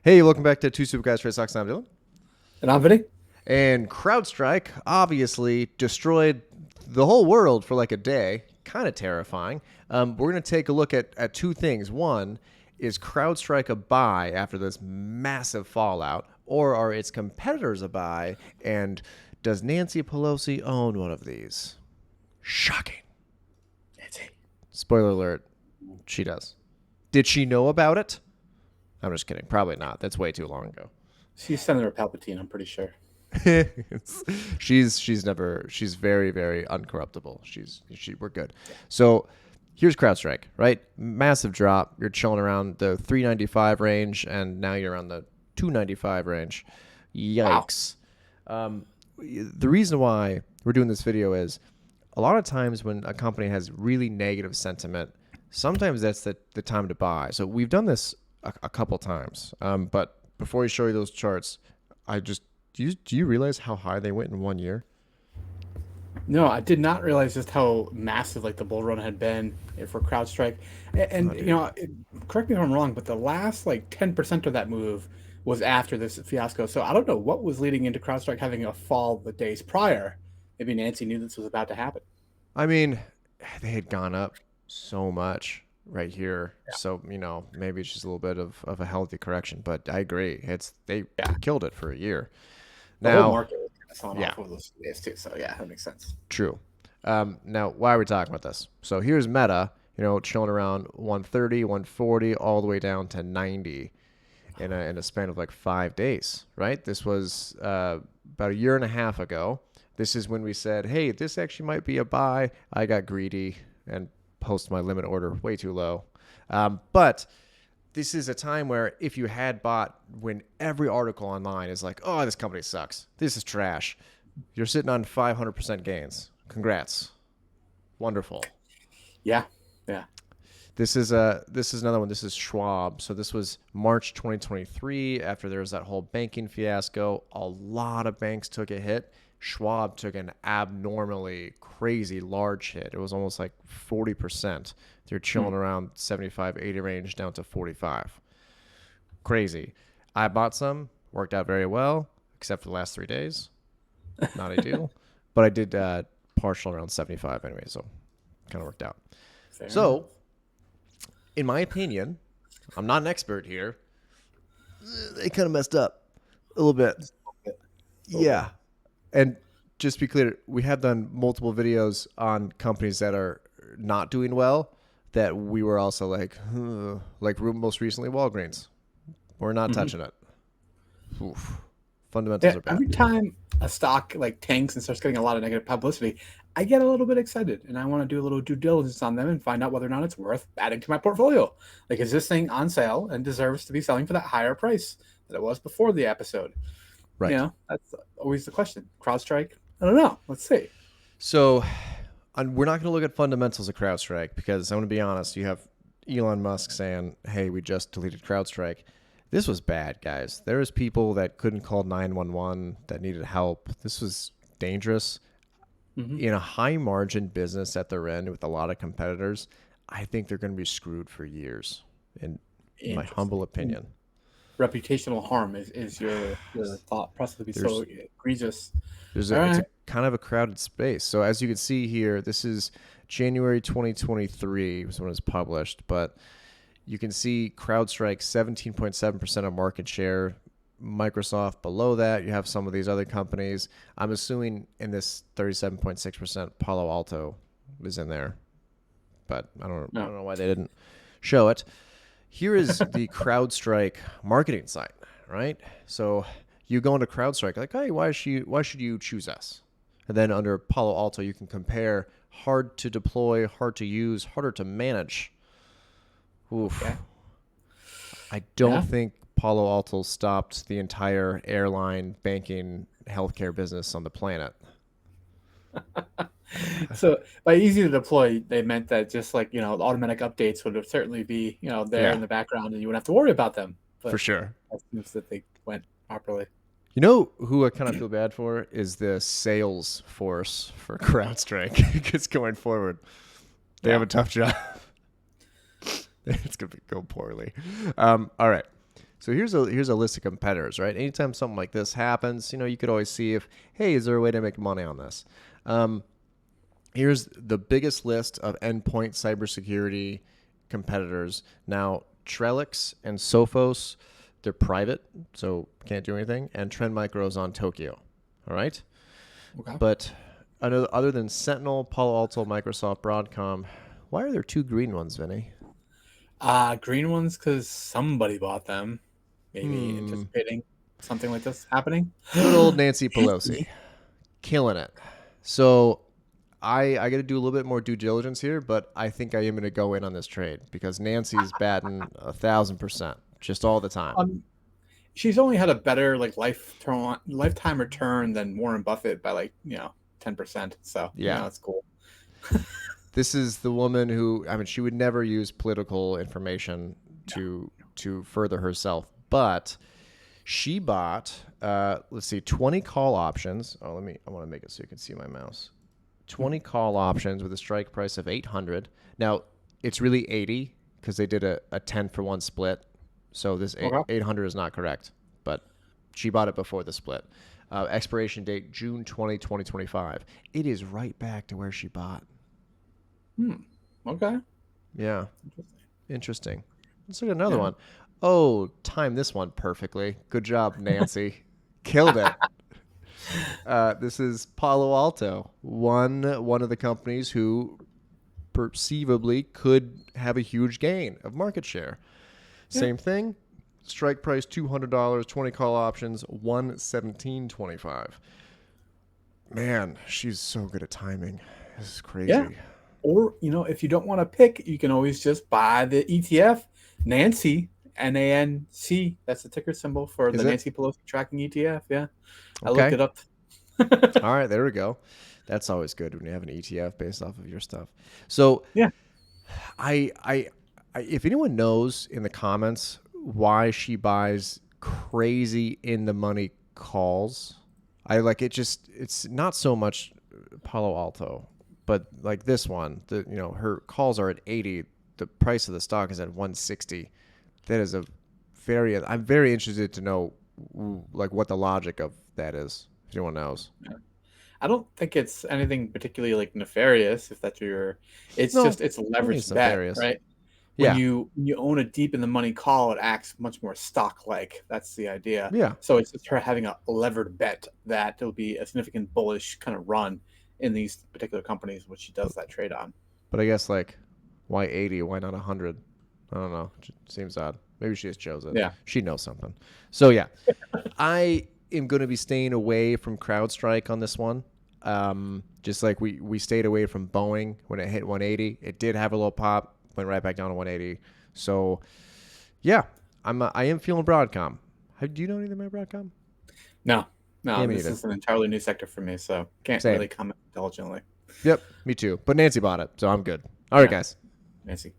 Hey, welcome back to Two Super Guys Trade Stocks. I'm Dylan. And I'm Vinny. And Crowdstrike obviously destroyed the whole world for like a day. Kind of terrifying. We're going to take a look at two things. One, is Crowdstrike a buy after this massive fallout, or are its competitors a buy? And does Nancy Pelosi own one of these? Shocking. Nancy. Spoiler alert, she does. Did she know about it? I'm just kidding. Probably not. That's way too long ago. She's Senator Palpatine, I'm pretty sure. she's very, very uncorruptible. We're good. So here's CrowdStrike, right? Massive drop. You're chilling around the 395 range, and now you're on the 295 range. Yikes. Wow. The reason why we're doing this video is a lot of times when a company has really negative sentiment, sometimes that's the time to buy. So we've done this a couple times. But before we show you those charts, do you realize how high they went in 1 year? No, I did not realize just how massive like the bull run had been for CrowdStrike. And correct me if I'm wrong, but the last like 10% of that move was after this fiasco. So I don't know what was leading into CrowdStrike having a fall the days prior. Maybe Nancy knew this was about to happen. I mean, they had gone up so much right here. Yeah. So, maybe it's just a little bit of a healthy correction, but I agree. They killed it for a year. The whole market was kind of selling off over those days too. So yeah, that makes sense. True. Now, why are we talking about this? So here's Meta, chilling around 130, 140, all the way down to 90 in a span of like 5 days, right? This was about a year and a half ago. This is when we said, hey, this actually might be a buy. I got greedy and posted my limit order way too low. But this is a time where if you had bought when every article online is like, oh, this company sucks, this is trash, you're sitting on 500% gains. Congrats. Wonderful. Yeah. This is another one. This is Schwab. So this was March 2023 after there was that whole banking fiasco. A lot of banks took a hit. Schwab took an abnormally crazy large hit. It was almost like 40%. They're chilling around 75, 80 range down to 45. Crazy. I bought some, worked out very well, except for the last 3 days. Not ideal. But I did partial around 75 anyway, so kind of worked out. Fair enough. In my opinion, I'm not an expert here. They kind of messed up a little bit. Yeah. And just to be clear, we have done multiple videos on companies that are not doing well that we were also like most recently Walgreens. We're not touching it. Oof. Fundamentals are bad. Every time a stock like tanks and starts getting a lot of negative publicity, I get a little bit excited and I want to do a little due diligence on them and find out whether or not it's worth adding to my portfolio. Like, is this thing on sale and deserves to be selling for that higher price that it was before the episode? Right. That's always the question. CrowdStrike? I don't know. Let's see. So we're not going to look at fundamentals of CrowdStrike because I'm going to be honest. You have Elon Musk saying, hey, we just deleted CrowdStrike. This was bad, guys. There was people that couldn't call 911 that needed help. This was dangerous. In a high margin business that they're in with a lot of competitors, I think they're going to be screwed for years, in my humble opinion. Reputational harm is your thought process to be so egregious. It's a kind of a crowded space. So as you can see here, this is January 2023 was when it was published, but you can see CrowdStrike 17.7% of market share. Microsoft below that. You have some of these other companies. I'm assuming in this 37.6%, Palo Alto is in there, but I don't know why they didn't show it. Here is the CrowdStrike marketing site, right? So you go into CrowdStrike, like, hey, why should you choose us? And then under Palo Alto, you can compare hard to deploy, hard to use, harder to manage. Oof. Okay. I don't think Palo Alto stopped the entire airline, banking, healthcare business on the planet. So by easy to deploy, they meant that just like, the automatic updates would certainly be, there in the background and you wouldn't have to worry about them. But for sure. That seems that they went properly. You know who I kind of feel bad for is the sales force for CrowdStrike because going forward, they have a tough job. It's going to go poorly. All right. So here's a list of competitors, right? Anytime something like this happens, you could always see if, hey, is there a way to make money on this? Um, Here's the biggest list of endpoint cybersecurity competitors. Now, Trellix and Sophos, they're private, so can't do anything. And Trend Micro is on Tokyo. All right. Okay. But other than Sentinel, Palo Alto, Microsoft, Broadcom, why are there two green ones, Vinny? Green ones because somebody bought them, maybe Hmm. anticipating something like this happening. Good old Nancy Pelosi, Nancy. killing it. So I got to do a little bit more due diligence here, but I think I am going to go in on this trade because Nancy's batting 1,000% just all the time. Um, she's only had a better like lifetime return than Warren Buffett by 10%. So Yeah. that's cool. This is the woman who, I mean, she would never use political information to further herself, but she bought, let's see, 20 call options. I want to make it so you can see my mouse. 20 call options with a strike price of 800. Now, it's really 80 because they did a 10 for 1 split. So this Okay. 800 is not correct, but she bought it before the split. Expiration date June 20, 2025. It is right back to where she bought. Okay. Yeah. Interesting. Interesting. Let's look at another Yeah. one. Oh, timed this one perfectly. Good job, Nancy. Killed it. This is Palo Alto, one of the companies who perceivably could have a huge gain of market share. Yeah. Same thing. Strike price $200, 20 call options, 117.25. Man, she's so good at timing. This is crazy. Yeah. Or, if you don't want to pick, you can always just buy the ETF, Nancy, NANC. That's the ticker symbol for Is the it? Nancy Pelosi tracking ETF. Yeah. I Okay. looked it up. All right, there we go. That's always good when you have an ETF based off of your stuff. So Yeah. I if anyone knows in the comments why she buys crazy in the money calls, I like it. It's not so much Palo Alto, but like this one, her calls are at 80. The price of the stock is at 160. That is I'm very interested to know like what the logic of that is. If anyone knows. I don't think it's anything particularly nefarious. If that's it's No, just it's a I think it's leveraged bet, nefarious. right? When Yeah, you own a deep in the money call, it acts much more stock like. That's the idea. yeah. So it's just her having a levered bet that there'll be a significant bullish kind of run in these particular companies, which she does that trade on. But I guess like, why 80? Why not 100? I don't know. It seems odd. Maybe she just chose it. Yeah. She knows something. So yeah, I am going to be staying away from CrowdStrike on this one. Just like we stayed away from Boeing when it hit 180. It did have a little pop, went right back down to 180. So yeah, I am feeling Broadcom. Do you know anything about Broadcom? No, Yeah, me this neither. is an entirely new sector for me, so can't Same. really comment intelligently. Yep, me too. But Nancy bought it, so I'm good. All right, Yeah. guys. Nancy.